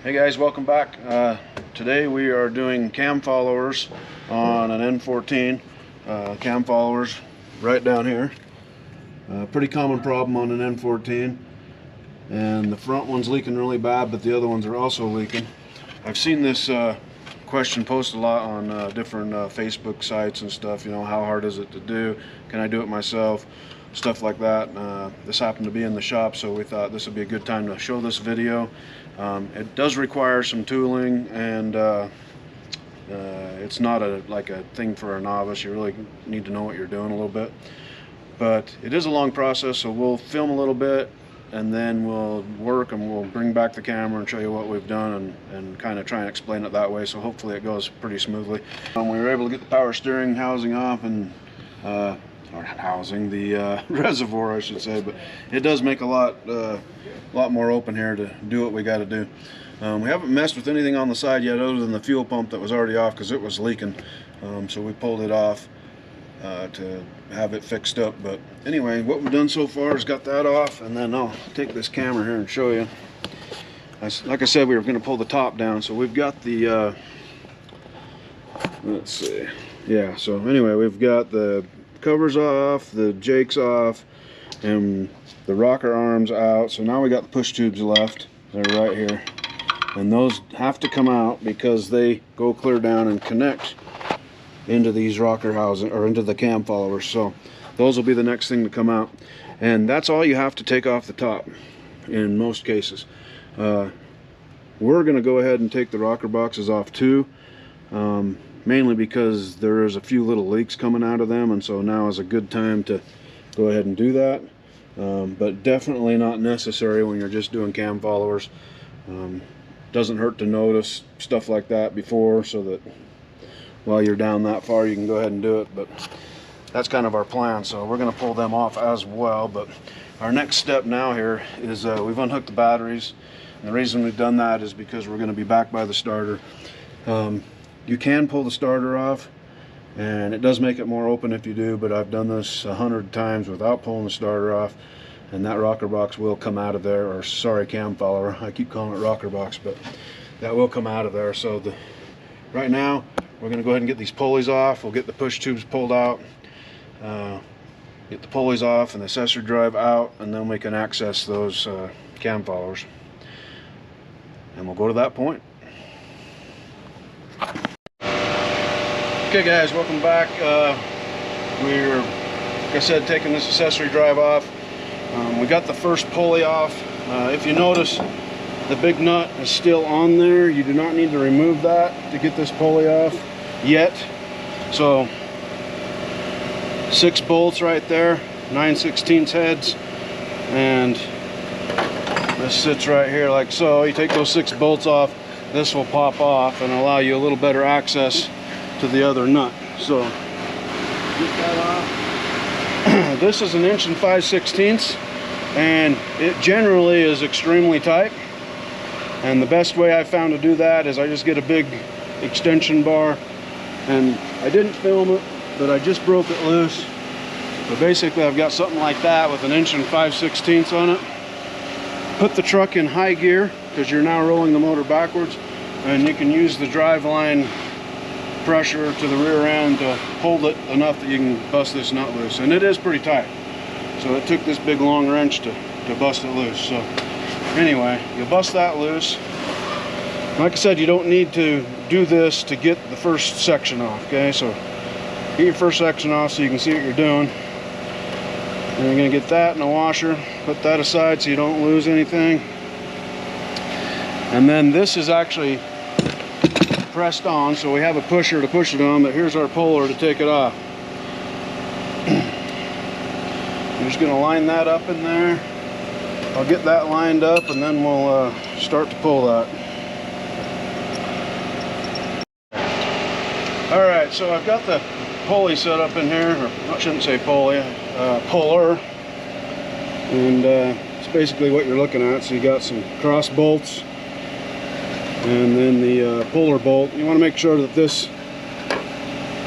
Hey guys, welcome back. Today we are doing cam followers on an N14. Cam followers right down here. Pretty common problem on an N14. And the front one's leaking really bad, but the other ones are also leaking. I've seen this question posted a lot on different Facebook sites and stuff. You know, how hard is it to do? Can I do it myself? Stuff like that. This happened to be in the shop, so we thought this would be a good time to show this video. It does require some tooling, and it's not like a thing for a novice. You really need to know what you're doing a little bit, but it is a long process. So we'll film a little bit and then we'll work, and we'll bring back the camera and show you what we've done, and kind of try and explain it that way. So hopefully it goes pretty smoothly. We were able to get the power steering housing off, and or housing, the reservoir I should say, but it does make a lot more open here to do what we got to do. We haven't messed with anything on the side yet other than the fuel pump that was already off because it was leaking, so we pulled it off to have it fixed up. But anyway, what we've done so far is got that off, and then I'll take this camera here and show you. Like I said, we were going to pull the top down, so we've got the let's see, yeah, so anyway, we've got the covers off, the jakes off, and the rocker arms out. So now we got the push tubes left. They're right here, and those have to come out because they go clear down and connect into these rocker housing, or into the cam followers. So those will be the next thing to come out, and that's all you have to take off the top in most cases. We're going to go ahead and take the rocker boxes off too, mainly because there is a few little leaks coming out of them, and so now is a good time to go ahead and do that. But definitely not necessary when you're just doing cam followers. Doesn't hurt to notice stuff like that before, so that while you're down that far you can go ahead and do it. But that's kind of our plan, so we're going to pull them off as well. But our next step now here is we've unhooked the batteries, and the reason we've done that is because we're going to be back by the starter. You can pull the starter off, and it does make it more open if you do, but I've done this 100 times without pulling the starter off, and that rocker box will come out of there. Or sorry, cam follower, I keep calling it rocker box, but that will come out of there. So right now we're going to go ahead and get these pulleys off. We'll get the push tubes pulled out, get the pulleys off and the accessory drive out, and then we can access those cam followers, and we'll go to that point. Okay guys, welcome back. We're, like I said, taking this accessory drive off. We got the first pulley off. If you notice, the big nut is still on there. You do not need to remove that to get this pulley off yet. So 6 bolts right there, 9/16 heads, and this sits right here like so. You take those 6 bolts off, this will pop off and allow you a little better access to the other nut. So get that off. This is an 1 5/16, and it generally is extremely tight, and the best way I found to do that is I just get a big extension bar, and I didn't film it, but I just broke it loose. But basically I've got something like that with an 1 5/16 on it. Put the truck in high gear because you're now rolling the motor backwards, and you can use the drive line pressure to the rear end to hold it enough that you can bust this nut loose. And it is pretty tight, so it took this big long wrench to bust it loose. So anyway, you bust that loose. Like I said, you don't need to do this to get the first section off. Okay, so get your first section off so you can see what you're doing. And you're going to get that in a washer, put that aside so you don't lose anything. And then this is actually pressed on, so we have a pusher to push it on, but here's our puller to take it off. I'm just going to line that up in there. I'll get that lined up, and then we'll start to pull that. Alright, so I've got the pulley set up in here, or I shouldn't say pulley, puller, and it's basically what you're looking at. So you got some cross bolts, and then the puller bolt. You want to make sure that this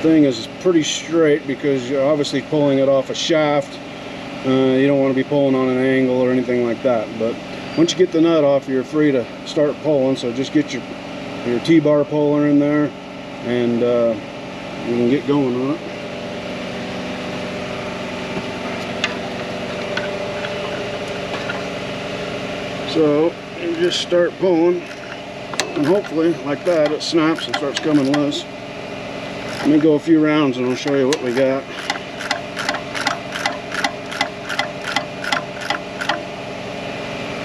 thing is pretty straight because you're obviously pulling it off a shaft. You don't want to be pulling on an angle or anything like that, but once you get the nut off, you're free to start pulling. So just get your T-bar puller in there, and you can get going on it. So you just start pulling, and hopefully like that it snaps and starts coming loose. Let me go a few rounds and I'll show you what we got.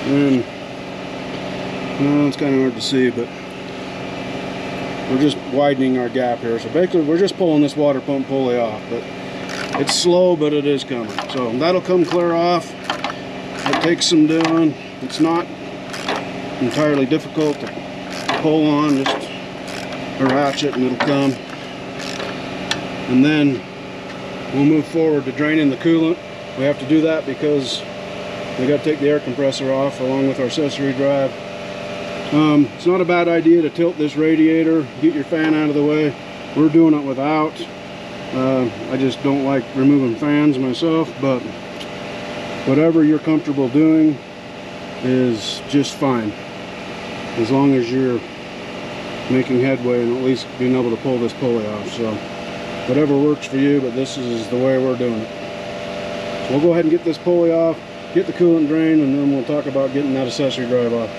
And well, it's kind of hard to see, but we're just widening our gap here. So basically we're just pulling this water pump pulley off, but it's slow, but it is coming. So that'll come clear off. It takes some doing. It's not entirely difficult to pull on, just a ratchet and it'll come. And then we'll move forward to draining the coolant. We have to do that because we got to take the air compressor off along with our accessory drive. It's not a bad idea to tilt this radiator, get your fan out of the way. We're doing it without. I just don't like removing fans myself, but whatever you're comfortable doing is just fine, as long as you're making headway and at least being able to pull this pulley off. So whatever works for you, but this is the way we're doing it. So we'll go ahead and get this pulley off, get the coolant drained, and then we'll talk about getting that accessory drive off.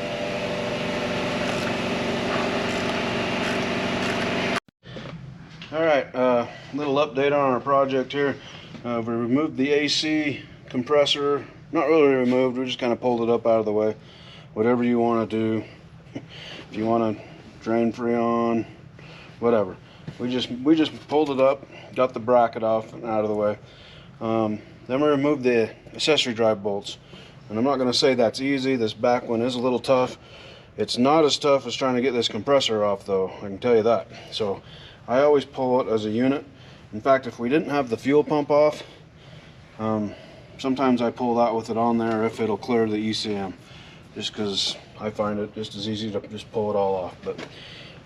Alright, little update on our project here. We removed the AC compressor. Not really removed, we just kind of pulled it up out of the way. Whatever you want to do. If you want to drain Freon, whatever. We just pulled it up, got the bracket off and out of the way. Then we removed the accessory drive bolts. And I'm not going to say that's easy. This back one is a little tough. It's not as tough as trying to get this compressor off, though, I can tell you that. So I always pull it as a unit. In fact, if we didn't have the fuel pump off, sometimes I pull that with it on there if it'll clear the ECM, just because I find it just as easy to just pull it all off. But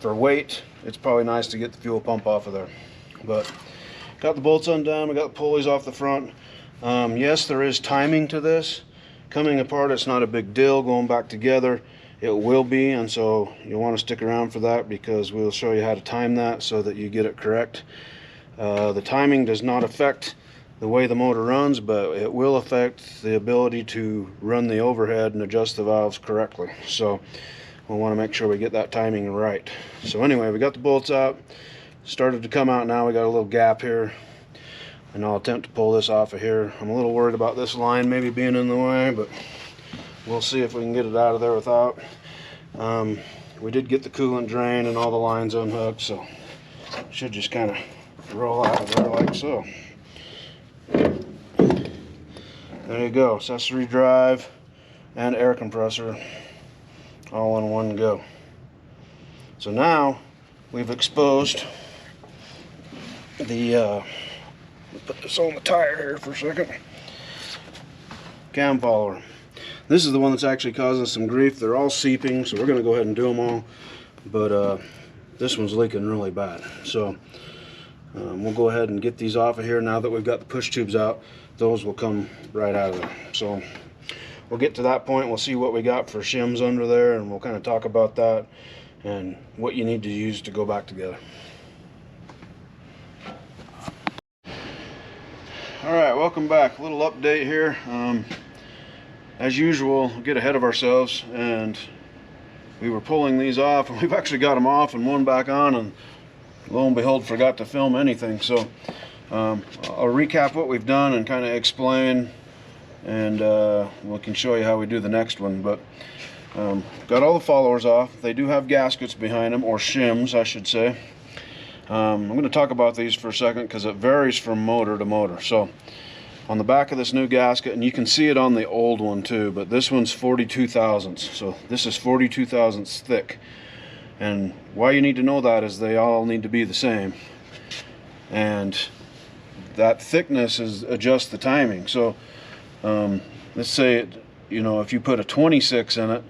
for weight, it's probably nice to get the fuel pump off of there. But got the bolts undone, we got the pulleys off the front. Yes, there is timing to this. Coming apart, it's not a big deal. Going back together, it will be, and so you'll want to stick around for that, because we'll show you how to time that so that you get it correct. The timing does not affect the way the motor runs, but it will affect the ability to run the overhead and adjust the valves correctly. So we'll want to make sure we get that timing right. So anyway, we got the bolts out, started to come out. Now we got a little gap here, and I'll attempt to pull this off of here. I'm a little worried about this line maybe being in the way, but we'll see if we can get it out of there without. We did get the coolant drain and all the lines unhooked, so it should just kind of roll out of there like so. There you go, accessory drive and air compressor all in one go. So now we've exposed the put this on the tire here for a second. Cam follower. This is the one that's actually causing some grief. They're all seeping, so we're going to go ahead and do them all. But this one's leaking really bad. So we'll go ahead and get these off of here now that we've got the push tubes out. Those will come right out of there. So we'll get to that point. We'll see what we got for shims under there, and we'll kind of talk about that and what you need to use to go back together. Alright, welcome back. A little update here. As usual, we'll get ahead of ourselves, and we were pulling these off, and we've actually got them off and one back on, and lo and behold, forgot to film anything. So I'll recap what we've done and kind of explain, and we can show you how we do the next one. But got all the followers off. They do have gaskets behind them, or shims I should say. I'm going to talk about these for a second because it varies from motor to motor. So on the back of this new gasket, and you can see it on the old one too, but this one's 42 thousandths. So this is 42 thousandths thick. And why you need to know that is they all need to be the same. And that thickness is adjusts the timing. So let's say, if you put a 26 in it,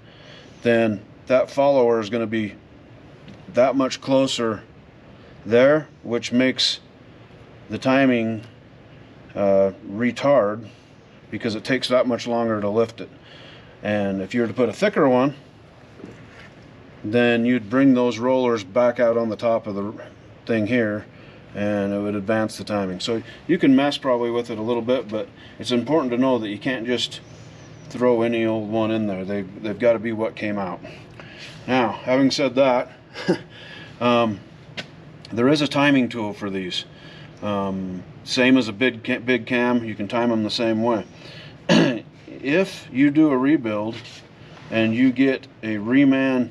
then that follower is going to be that much closer there, which makes the timing retard, because it takes that much longer to lift it. And if you were to put a thicker one, then you'd bring those rollers back out on the top of the thing here, and it would advance the timing. So you can mess probably with it a little bit, but it's important to know that you can't just throw any old one in there. They've got to be what came out. Now, having said that, there is a timing tool for these. Same as a big cam, you can time them the same way. If you do a rebuild and you get a reman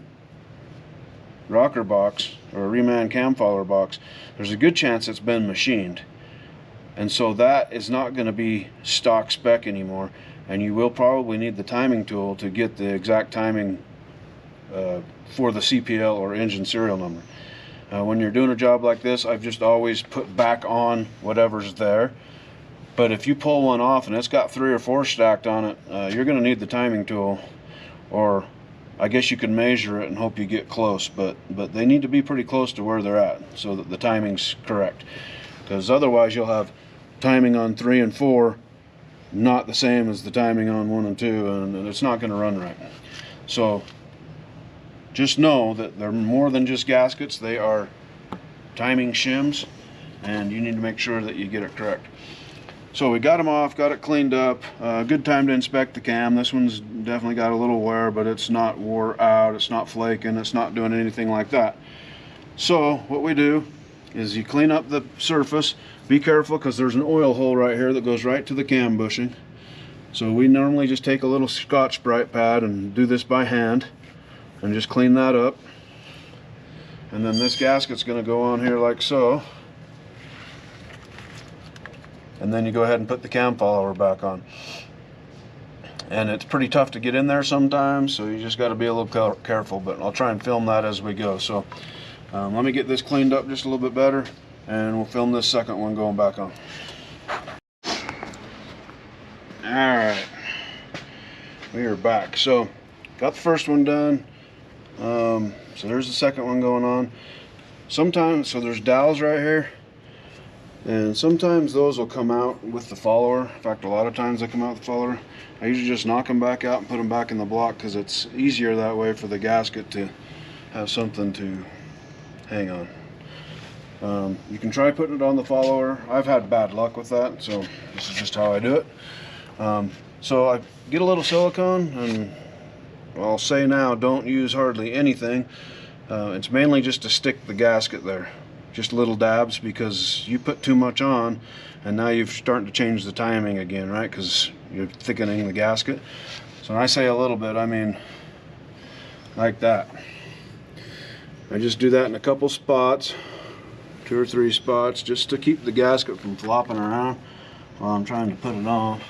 rocker box or a reman cam follower box, there's a good chance it's been machined, and so that is not going to be stock spec anymore, and you will probably need the timing tool to get the exact timing for the CPL or engine serial number. When you're doing a job like this, I've just always put back on whatever's there. But if you pull one off and it's got 3 or 4 stacked on it, you're going to need the timing tool, or I guess you can measure it and hope you get close, but they need to be pretty close to where they're at so that the timing's correct, because otherwise you'll have timing on 3 and 4 not the same as the timing on 1 and 2, and it's not going to run right. So just know that they're more than just gaskets. They are timing shims, and you need to make sure that you get it correct. So we got them off, got it cleaned up. Good time to inspect the cam. This one's definitely got a little wear, but it's not wore out, it's not flaking, it's not doing anything like that. So what we do is you clean up the surface. Be careful, because there's an oil hole right here that goes right to the cam bushing. So we normally just take a little Scotch-Brite pad and do this by hand and just clean that up. And then this gasket's going to go on here like so. And then you go ahead and put the cam follower back on. And it's pretty tough to get in there sometimes, so you just got to be a little careful, but I'll try and film that as we go. So let me get this cleaned up just a little bit better, and we'll film this second one going back on. Alright, we are back. So got the first one done. So there's the second one going on. Sometimes, so there's dowels right here, and sometimes those will come out with the follower. In fact, a lot of times they come out with the follower. I usually just knock them back out and put them back in the block, because it's easier that way for the gasket to have something to hang on. You can try putting it on the follower. I've had bad luck with that, so this is just how I do it. So I get a little silicone, and I'll say now, don't use hardly anything. It's mainly just to stick the gasket there. Just little dabs, because you put too much on and now you're starting to change the timing again, right? Because you're thickening the gasket. So when I say a little bit, I mean like that. I just do that in a couple spots, 2 or 3 spots, just to keep the gasket from flopping around while I'm trying to put it on.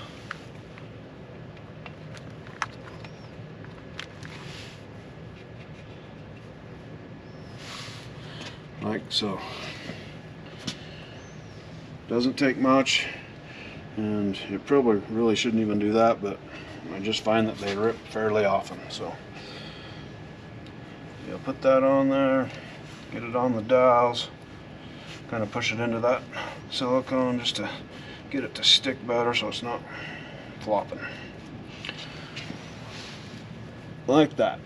Like so. Doesn't take much, and you probably really shouldn't even do that, but I just find that they rip fairly often. So you'll put that on there, get it on the dowels, kind of push it into that silicone just to get it to stick better so it's not flopping. Like that.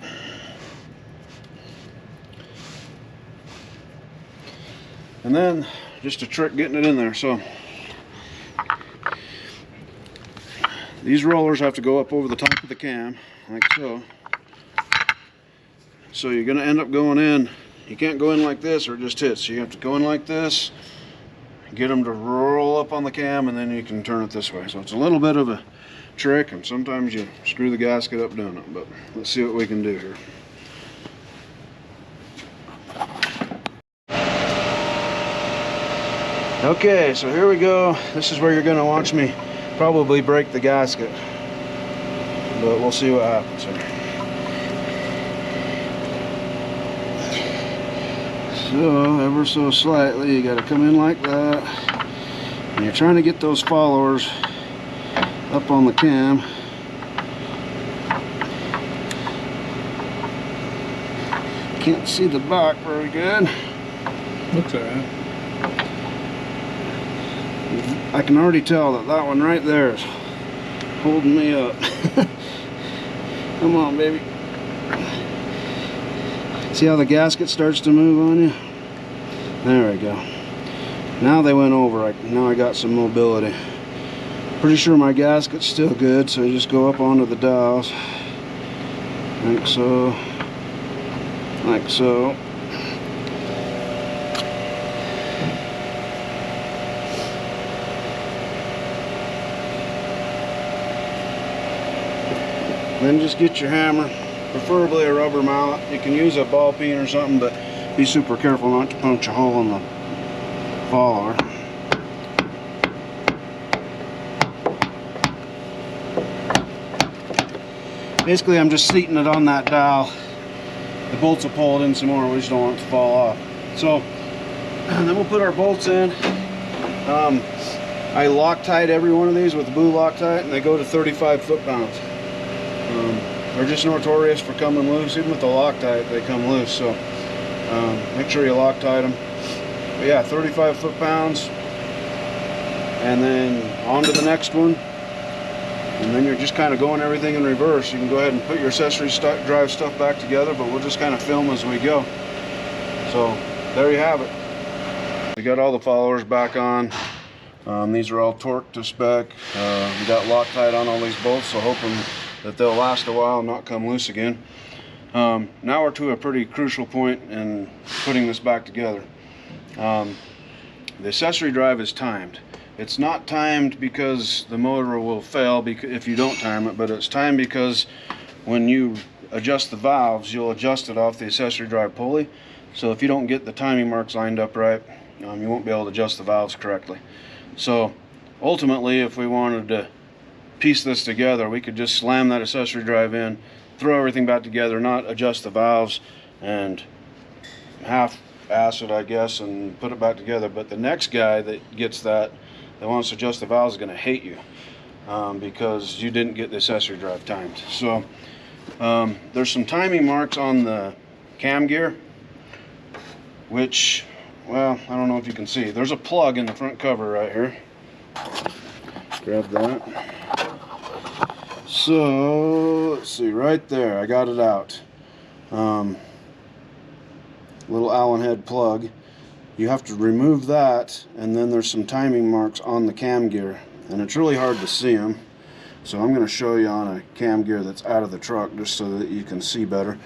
And then just a trick getting it in there. So these rollers have to go up over the top of the cam like so. So you're going to end up going in. You can't go in like this or it just hits. So you have to go in like this, get them to roll up on the cam, and then you can turn it this way. So it's a little bit of a trick, and sometimes you screw the gasket up doing it, but let's see what we can do here. Okay, so here we go. This is where you're going to watch me probably break the gasket, but we'll see what happens here. So, ever so slightly, you got to come in like that, and you're trying to get those followers up on the cam. Can't see the back very good. Looks alright. I can already tell that that one right there is holding me up. Come on, baby. See how the gasket starts to move on you? There we go. Now they went over. Now I got some mobility. Pretty sure my gasket's still good, so I just go up onto the dowels. Like so. Like so. Then just get your hammer, preferably a rubber mallet. You can use a ball peen or something, but be super careful not to punch a hole in the follower. Basically, I'm just seating it on that dowel. The bolts will pull it in some more. We just don't want it to fall off. So, and then we'll put our bolts in. I Loctite every one of these with the blue Loctite, and they go to 35 foot-pounds. They're just notorious for coming loose. Even with the Loctite, they come loose. So make sure you Loctite them. But yeah, 35 foot-pounds, and then on to the next one. And then you're just kind of going everything in reverse. You can go ahead and put your accessory drive stuff back together, but we'll just kind of film as we go. So there you have it. We got all the followers back on. These are all torqued to spec. We got Loctite on all these bolts, so hoping that they'll last a while and not come loose again. Now we're to a pretty crucial point in putting this back together. The accessory drive is timed. It's not timed because the motor will fail if you don't time it, but it's timed because when you adjust the valves, you'll adjust it off the accessory drive pulley. So if you don't get the timing marks lined up right, you won't be able to adjust the valves correctly. So ultimately, if we wanted to piece this together, we could just slam that accessory drive in, throw everything back together, not adjust the valves, and half-ass it, I guess, and put it back together. But the next guy that gets that wants to adjust the valves is going to hate you because you didn't get the accessory drive timed. So there's some timing marks on the cam gear, which, well, I don't know if you can see. There's a plug in the front cover right here. Grab that. So let's see, right there, I got it out. Little Allen head plug. You have to remove that, and then there's some timing marks on the cam gear, and it's really hard to see them. So I'm going to show you on a cam gear that's out of the truck just so that you can see better.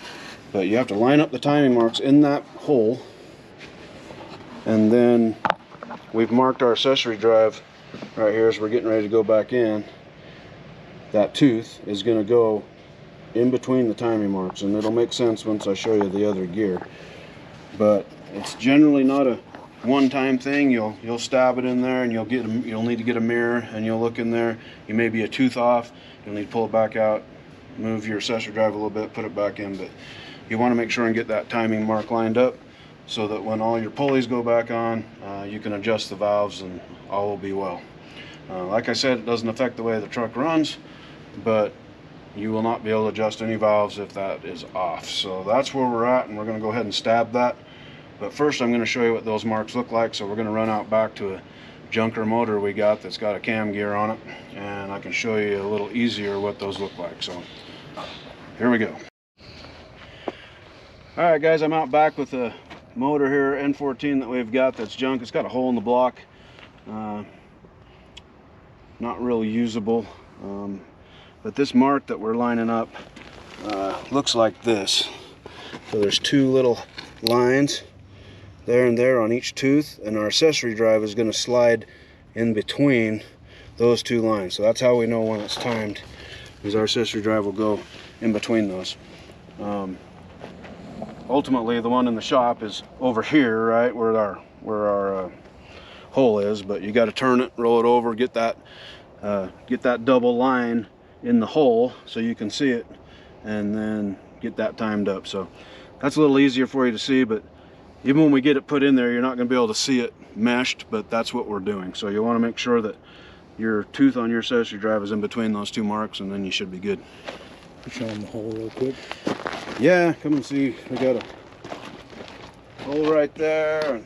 But you have to line up the timing marks in that hole, and then we've marked our accessory drive right here as we're getting ready to go back in. That tooth is going to go in between the timing marks, and it'll make sense once I show you the other gear. But it's generally not a one-time thing. You'll stab it in there, and you'll need to get a mirror, and you'll look in there. You may be a tooth off. You'll need to pull it back out, move your accessory drive a little bit, put it back in. But you want to make sure and get that timing mark lined up so that when all your pulleys go back on, you can adjust the valves and all will be well. Like I said, it doesn't affect the way the truck runs, but you will not be able to adjust any valves if that is off. So that's where we're at, and we're going to go ahead and stab that. But first I'm going to show you what those marks look like. So we're going to run out back to a junker motor we got that's got a cam gear on it, and I can show you a little easier what those look like. So here we go. Alright guys, I'm out back with a motor here, N14, that we've got that's junk. It's got a hole in the block. Not really usable. But this mark that we're lining up looks like this. So there's two little lines there and there on each tooth, and our accessory drive is going to slide in between those two lines. So that's how we know when it's timed, because our accessory drive will go in between those. Ultimately, the one in the shop is over here, right where our hole is, but you got to turn it, roll it over, get that double line in the hole so you can see it, and then get that timed up. So that's a little easier for you to see, but even when we get it put in there, you're not going to be able to see it meshed, but that's what we're doing. So you want to make sure that your tooth on your accessory drive is in between those two marks, and then you should be good. Show them the hole real quick. Yeah, come and see. We got a hole right there,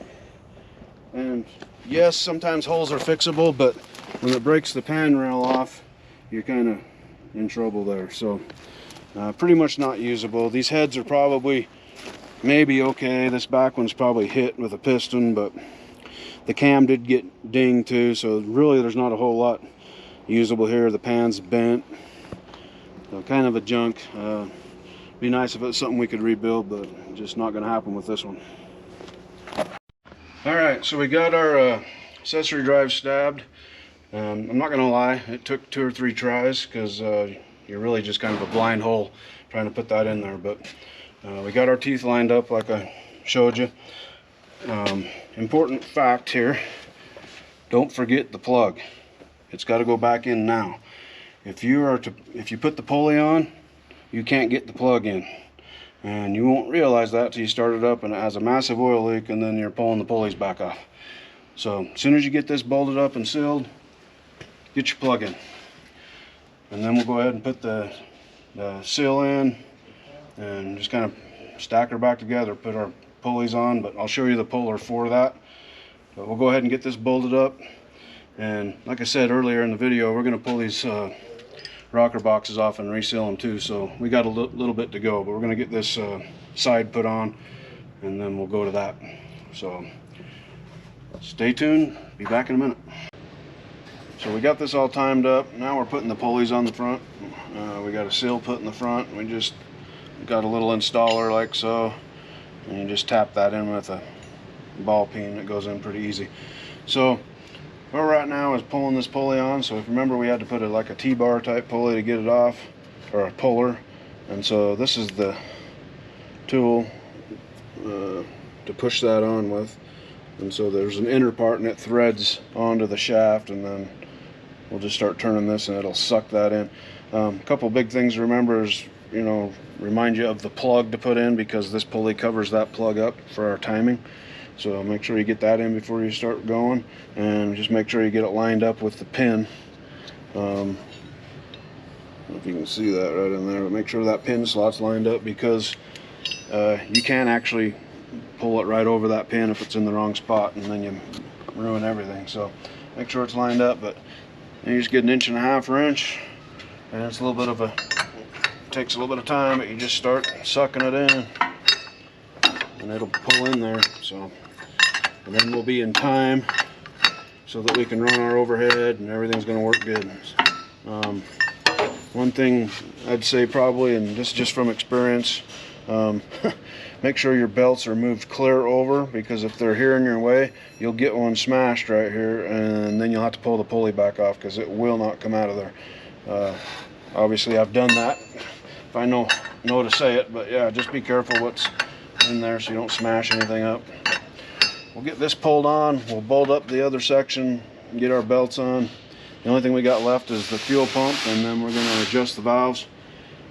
and yes, sometimes holes are fixable, but when it breaks the pan rail off, you're kind of in trouble there. So Pretty much not usable. These heads are probably maybe okay. This back one's probably hit with a piston, but the cam did get dinged too, so really there's not a whole lot usable here. The pan's bent, so kind of a junk. Be nice if it was something we could rebuild, but just not going to happen with this one. Alright, so we got our accessory drive stabbed. I'm not going to lie, it took 2 or 3 tries, because you're really just kind of a blind hole trying to put that in there. But we got our teeth lined up like I showed you. Important fact here, don't forget the plug. It's got to go back in now. If you put the pulley on, you can't get the plug in, and you won't realize that till you start it up and it has a massive oil leak, and then you're pulling the pulleys back off. So as soon as you get this bolted up and sealed, get your plug in, and then we'll go ahead and put the seal in and just kind of stack her back together, put our pulleys on. But I'll show you the puller for that. But we'll go ahead and get this bolted up, and like I said earlier in the video, we're going to pull these rocker boxes off and reseal them too, so we got a little bit to go, but we're going to get this side put on, and then we'll go to that. So stay tuned, be back in a minute. So we got this all timed up. Now we're putting the pulleys on the front. We got a seal put in the front. We just got a little installer like so, and you just tap that in with a ball peen. It goes in pretty easy. So where we're at now is pulling this pulley on. So if you remember, we had to put like a T-bar type pulley to get it off, or a puller, and so this is the tool to push that on with. And so there's an inner part, and it threads onto the shaft, and then we'll just start turning this and it'll suck that in. A couple big things to remember is, remind you of the plug to put in, because this pulley covers that plug up for our timing. So make sure you get that in before you start going, and just make sure you get it lined up with the pin. I don't know if you can see that right in there, but make sure that pin slot's lined up, because you can actually pull it right over that pin if it's in the wrong spot, and then you ruin everything. So make sure it's lined up. But you just get 1.5 inch, and it's a little bit of takes a little bit of time, but you just start sucking it in and it'll pull in there. So, and then we'll be in time so that we can run our overhead and everything's going to work good. One thing I'd say probably, and this is just from experience, make sure your belts are moved clear over, because if they're here in your way, you'll get one smashed right here, and then you'll have to pull the pulley back off, because it will not come out of there. Obviously I've done that, if I know to say it, but yeah, just be careful what's in there so you don't smash anything up. We'll get this pulled on, we'll bolt up the other section, get our belts on. The only thing we got left is the fuel pump, and then we're going to adjust the valves,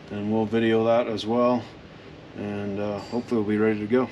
and we'll video that as well, and hopefully we'll be ready to go.